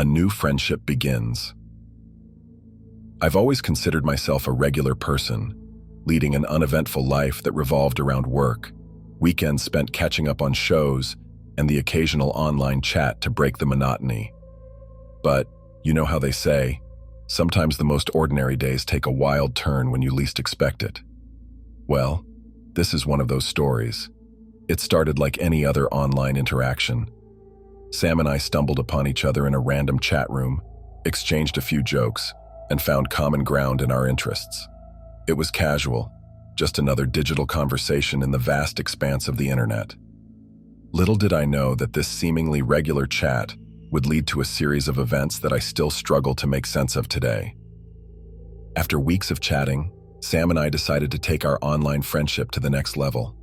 A new friendship begins. I've always considered myself a regular person, leading an uneventful life that revolved around work, weekends spent catching up on shows, and the occasional online chat to break the monotony. But, you know how they say, sometimes the most ordinary days take a wild turn when you least expect it. Well, this is one of those stories. It started like any other online interaction. Sam and I stumbled upon each other in a random chat room, exchanged a few jokes, and found common ground in our interests. It was casual, just another digital conversation in the vast expanse of the internet. Little did I know that this seemingly regular chat would lead to a series of events that I still struggle to make sense of today. After weeks of chatting, Sam and I decided to take our online friendship to the next level.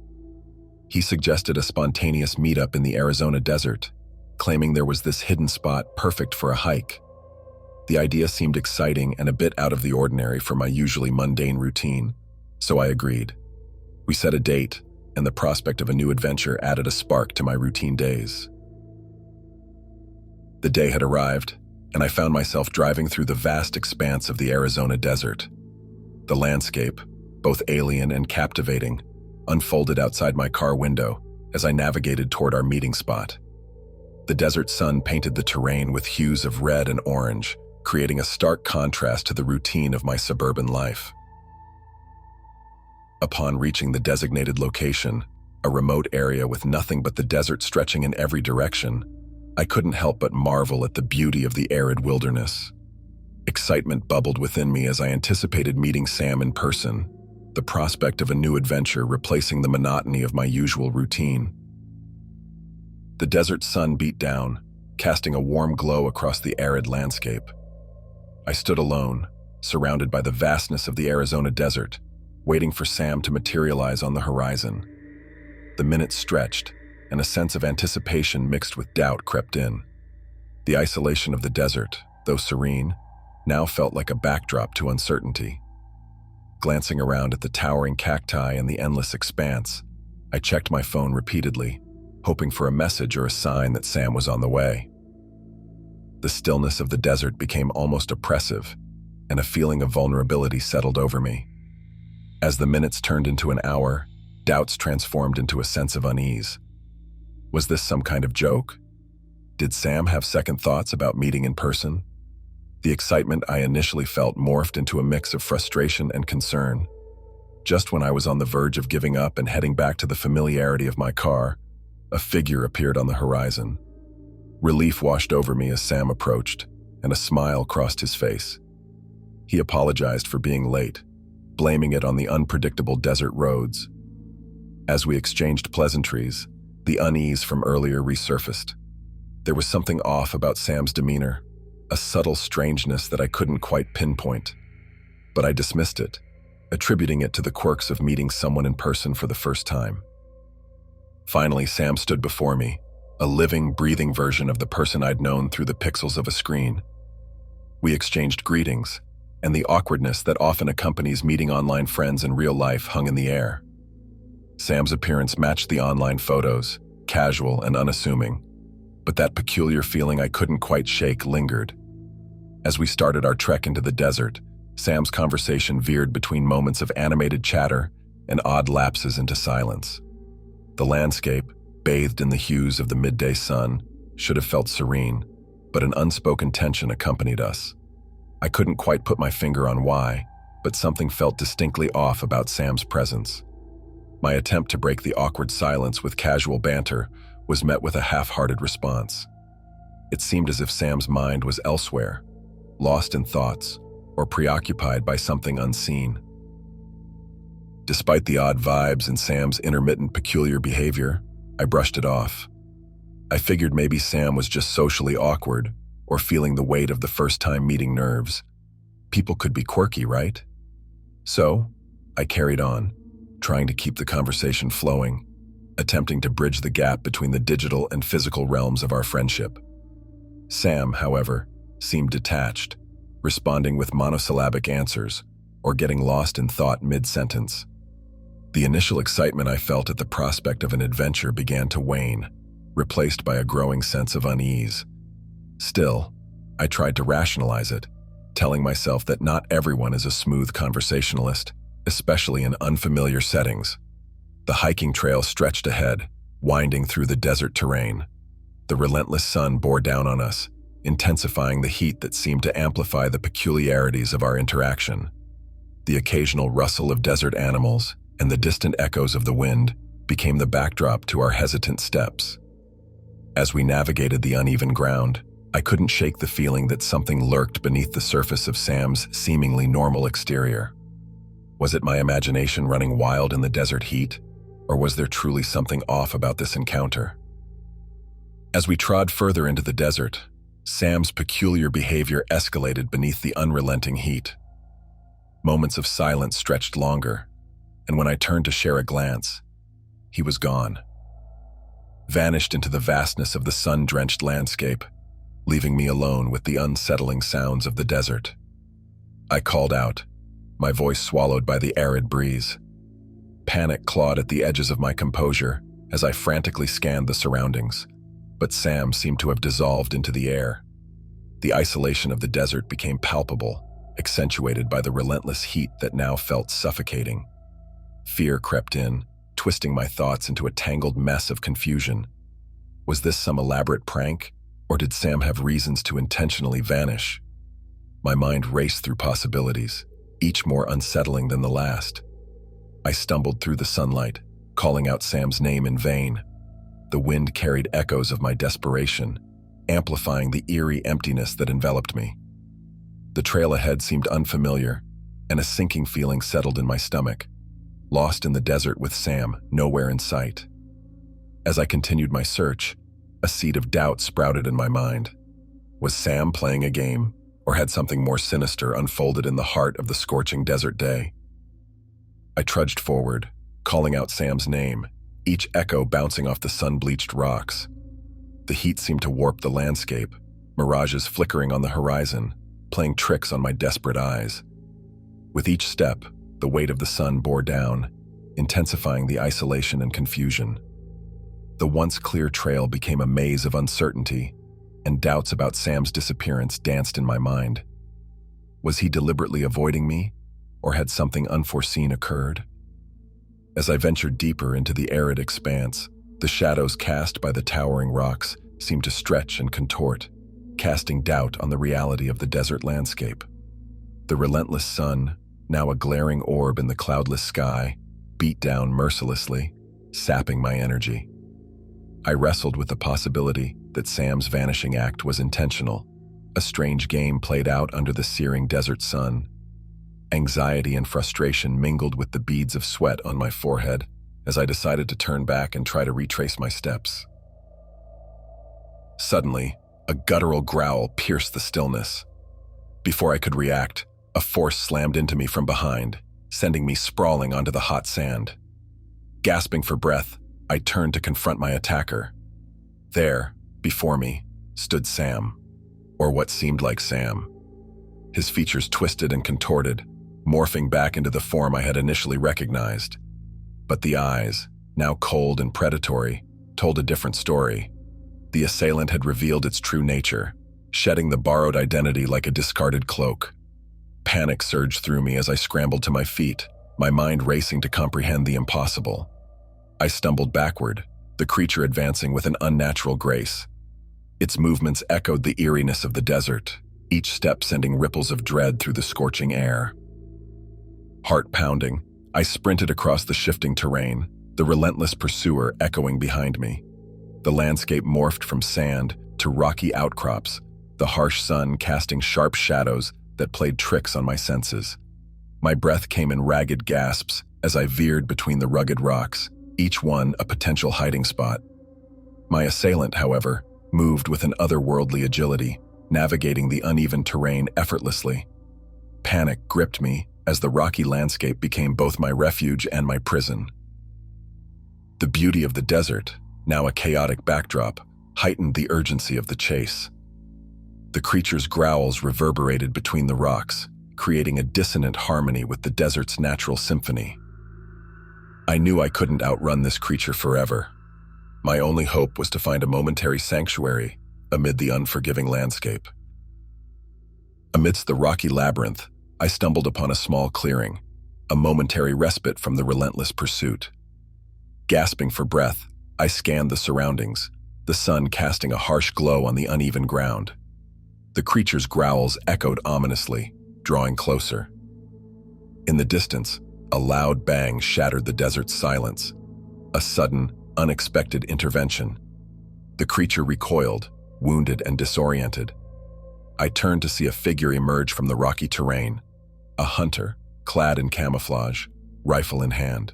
He suggested a spontaneous meetup in the Arizona desert, claiming there was this hidden spot perfect for a hike. The idea seemed exciting and a bit out of the ordinary for my usually mundane routine, so I agreed. We set a date, and the prospect of a new adventure added a spark to my routine days. The day had arrived, and I found myself driving through the vast expanse of the Arizona desert. The landscape, both alien and captivating, unfolded outside my car window as I navigated toward our meeting spot. The desert sun painted the terrain with hues of red and orange, creating a stark contrast to the routine of my suburban life. Upon reaching the designated location, a remote area with nothing but the desert stretching in every direction, I couldn't help but marvel at the beauty of the arid wilderness. Excitement bubbled within me as I anticipated meeting Sam in person, the prospect of a new adventure replacing the monotony of my usual routine. The desert sun beat down, casting a warm glow across the arid landscape. I stood alone, surrounded by the vastness of the Arizona desert, waiting for Sam to materialize on the horizon. The minutes stretched, and a sense of anticipation mixed with doubt crept in. The isolation of the desert, though serene, now felt like a backdrop to uncertainty. Glancing around at the towering cacti and the endless expanse, I checked my phone repeatedly, hoping for a message or a sign that Sam was on the way. The stillness of the desert became almost oppressive, and a feeling of vulnerability settled over me. As the minutes turned into an hour, doubts transformed into a sense of unease. Was this some kind of joke? Did Sam have second thoughts about meeting in person? The excitement I initially felt morphed into a mix of frustration and concern. Just when I was on the verge of giving up and heading back to the familiarity of my car, a figure appeared on the horizon. Relief washed over me as Sam approached, and a smile crossed his face. He apologized for being late, blaming it on the unpredictable desert roads. As we exchanged pleasantries, the unease from earlier resurfaced. There was something off about Sam's demeanor, a subtle strangeness that I couldn't quite pinpoint. But I dismissed it, attributing it to the quirks of meeting someone in person for the first time. Finally, Sam stood before me, a living, breathing version of the person I'd known through the pixels of a screen. We exchanged greetings, and the awkwardness that often accompanies meeting online friends in real life hung in the air. Sam's appearance matched the online photos, casual and unassuming, but that peculiar feeling I couldn't quite shake lingered. As we started our trek into the desert, Sam's conversation veered between moments of animated chatter and odd lapses into silence. The landscape, bathed in the hues of the midday sun, should have felt serene, but an unspoken tension accompanied us. I couldn't quite put my finger on why, but something felt distinctly off about Sam's presence. My attempt to break the awkward silence with casual banter was met with a half-hearted response. It seemed as if Sam's mind was elsewhere, lost in thoughts, or preoccupied by something unseen. Despite the odd vibes and Sam's intermittent peculiar behavior, I brushed it off. I figured maybe Sam was just socially awkward or feeling the weight of the first-time meeting nerves. People could be quirky, right? So, I carried on, trying to keep the conversation flowing, attempting to bridge the gap between the digital and physical realms of our friendship. Sam, however, seemed detached, responding with monosyllabic answers or getting lost in thought mid-sentence. The initial excitement I felt at the prospect of an adventure began to wane, replaced by a growing sense of unease. Still, I tried to rationalize it, telling myself that not everyone is a smooth conversationalist, especially in unfamiliar settings. The hiking trail stretched ahead, winding through the desert terrain. The relentless sun bore down on us, intensifying the heat that seemed to amplify the peculiarities of our interaction. The occasional rustle of desert animals and the distant echoes of the wind became the backdrop to our hesitant steps. As we navigated the uneven ground, I couldn't shake the feeling that something lurked beneath the surface of Sam's seemingly normal exterior. Was it my imagination running wild in the desert heat, or was there truly something off about this encounter? As we trod further into the desert, Sam's peculiar behavior escalated beneath the unrelenting heat. Moments of silence stretched longer, and when I turned to share a glance, he was gone. Vanished into the vastness of the sun-drenched landscape, leaving me alone with the unsettling sounds of the desert. I called out, my voice swallowed by the arid breeze. Panic clawed at the edges of my composure as I frantically scanned the surroundings, but Sam seemed to have dissolved into the air. The isolation of the desert became palpable, accentuated by the relentless heat that now felt suffocating. Fear crept in, twisting my thoughts into a tangled mess of confusion. Was this some elaborate prank, or did Sam have reasons to intentionally vanish? My mind raced through possibilities, each more unsettling than the last. I stumbled through the sunlight, calling out Sam's name in vain. The wind carried echoes of my desperation, amplifying the eerie emptiness that enveloped me. The trail ahead seemed unfamiliar, and a sinking feeling settled in my stomach, lost in the desert with Sam nowhere in sight. As I continued my search, a seed of doubt sprouted in my mind. Was Sam playing a game, or had something more sinister unfolded in the heart of the scorching desert day? I trudged forward, calling out Sam's name, each echo bouncing off the sun-bleached rocks. The heat seemed to warp the landscape, mirages flickering on the horizon, playing tricks on my desperate eyes. With each step, the weight of the sun bore down, intensifying the isolation and confusion. The once clear trail became a maze of uncertainty, and doubts about Sam's disappearance danced in my mind. Was he deliberately avoiding me, or had something unforeseen occurred? As I ventured deeper into the arid expanse, the shadows cast by the towering rocks seemed to stretch and contort, casting doubt on the reality of the desert landscape. The relentless sun, now a glaring orb in the cloudless sky, beat down mercilessly, sapping my energy. I wrestled with the possibility that Sam's vanishing act was intentional, a strange game played out under the searing desert sun. Anxiety and frustration mingled with the beads of sweat on my forehead as I decided to turn back and try to retrace my steps. Suddenly, a guttural growl pierced the stillness. Before I could react, a force slammed into me from behind, sending me sprawling onto the hot sand. Gasping for breath, I turned to confront my attacker. There, before me, stood Sam, or what seemed like Sam. His features twisted and contorted, morphing back into the form I had initially recognized. But the eyes, now cold and predatory, told a different story. The assailant had revealed its true nature, shedding the borrowed identity like a discarded cloak. Panic surged through me as I scrambled to my feet, my mind racing to comprehend the impossible. I stumbled backward, the creature advancing with an unnatural grace. Its movements echoed the eeriness of the desert, each step sending ripples of dread through the scorching air. Heart pounding, I sprinted across the shifting terrain, the relentless pursuer echoing behind me. The landscape morphed from sand to rocky outcrops, the harsh sun casting sharp shadows that played tricks on my senses. My breath came in ragged gasps as I veered between the rugged rocks, each one a potential hiding spot. My assailant, however, moved with an otherworldly agility, navigating the uneven terrain effortlessly. Panic gripped me as the rocky landscape became both my refuge and my prison. The beauty of the desert, now a chaotic backdrop, heightened the urgency of the chase. The creature's growls reverberated between the rocks, creating a dissonant harmony with the desert's natural symphony. I knew I couldn't outrun this creature forever. My only hope was to find a momentary sanctuary amid the unforgiving landscape. Amidst the rocky labyrinth, I stumbled upon a small clearing, a momentary respite from the relentless pursuit. Gasping for breath, I scanned the surroundings, the sun casting a harsh glow on the uneven ground. The creature's growls echoed ominously, drawing closer. In the distance, a loud bang shattered the desert's silence. A sudden, unexpected intervention. The creature recoiled, wounded and disoriented. I turned to see a figure emerge from the rocky terrain, a hunter, clad in camouflage, rifle in hand.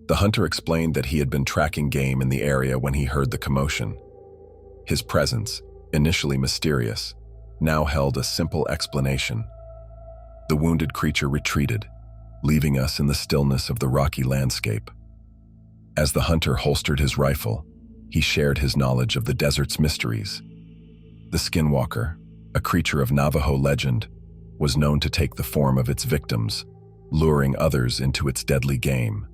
The hunter explained that he had been tracking game in the area when he heard the commotion. His presence, initially mysterious, now held a simple explanation. The wounded creature retreated, leaving us in the stillness of the rocky landscape. As the hunter holstered his rifle, he shared his knowledge of the desert's mysteries. The skinwalker, a creature of Navajo legend, was known to take the form of its victims, luring others into its deadly game.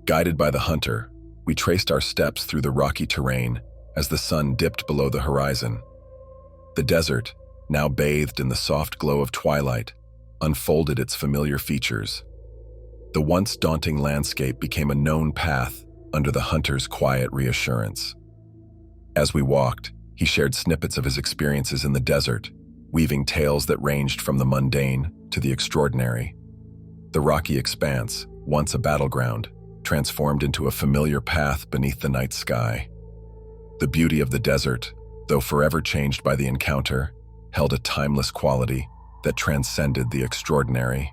Guided by the hunter, we traced our steps through the rocky terrain as the sun dipped below the horizon. The desert, now bathed in the soft glow of twilight, unfolded its familiar features. The once daunting landscape became a known path under the hunter's quiet reassurance. As we walked, he shared snippets of his experiences in the desert, weaving tales that ranged from the mundane to the extraordinary. The rocky expanse, once a battleground, transformed into a familiar path beneath the night sky. The beauty of the desert, though forever changed by the encounter, held a timeless quality that transcended the extraordinary.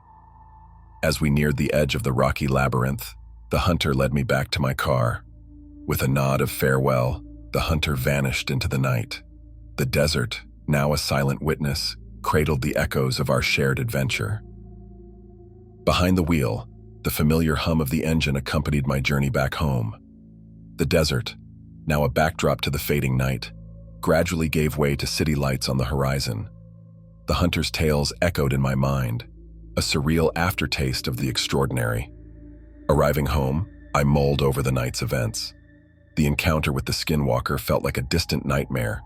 As we neared the edge of the rocky labyrinth, the hunter led me back to my car. With a nod of farewell, the hunter vanished into the night. The desert, now a silent witness, cradled the echoes of our shared adventure. Behind the wheel, the familiar hum of the engine accompanied my journey back home. The desert, now a backdrop to the fading night, gradually gave way to city lights on the horizon. The hunter's tales echoed in my mind, a surreal aftertaste of the extraordinary. Arriving home, I mulled over the night's events. The encounter with the skinwalker felt like a distant nightmare,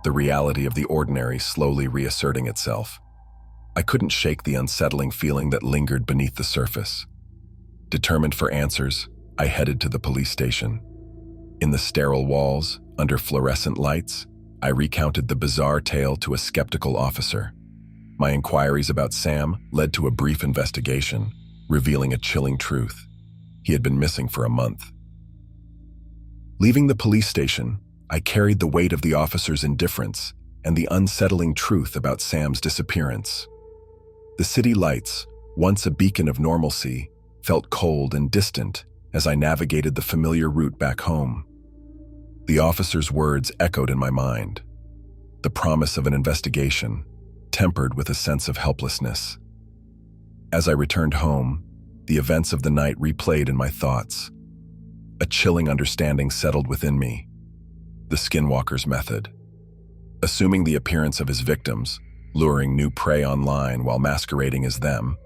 the reality of the ordinary slowly reasserting itself. I couldn't shake the unsettling feeling that lingered beneath the surface. Determined for answers, I headed to the police station. In the sterile walls, under fluorescent lights, I recounted the bizarre tale to a skeptical officer. My inquiries about Sam led to a brief investigation, revealing a chilling truth. He had been missing for a month. Leaving the police station, I carried the weight of the officer's indifference and the unsettling truth about Sam's disappearance. The city lights, once a beacon of normalcy, felt cold and distant as I navigated the familiar route back home. The officer's words echoed in my mind, the promise of an investigation, tempered with a sense of helplessness. As I returned home, the events of the night replayed in my thoughts. A chilling understanding settled within me. The skinwalker's method. Assuming the appearance of his victims, luring new prey online while masquerading as them,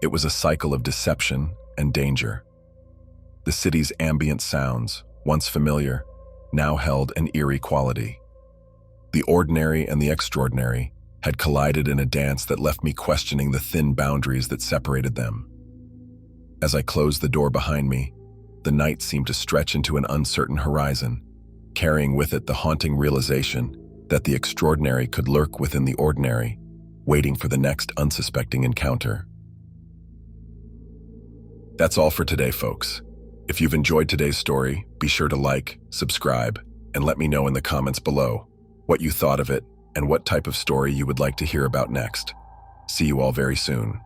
it was a cycle of deception and danger. The city's ambient sounds, once familiar, now held an eerie quality. The ordinary and the extraordinary had collided in a dance that left me questioning the thin boundaries that separated them. As I closed the door behind me, the night seemed to stretch into an uncertain horizon, carrying with it the haunting realization that the extraordinary could lurk within the ordinary, waiting for the next unsuspecting encounter. That's all for today, folks. If you've enjoyed today's story, be sure to like, subscribe, and let me know in the comments below what you thought of it and what type of story you would like to hear about next. See you all very soon.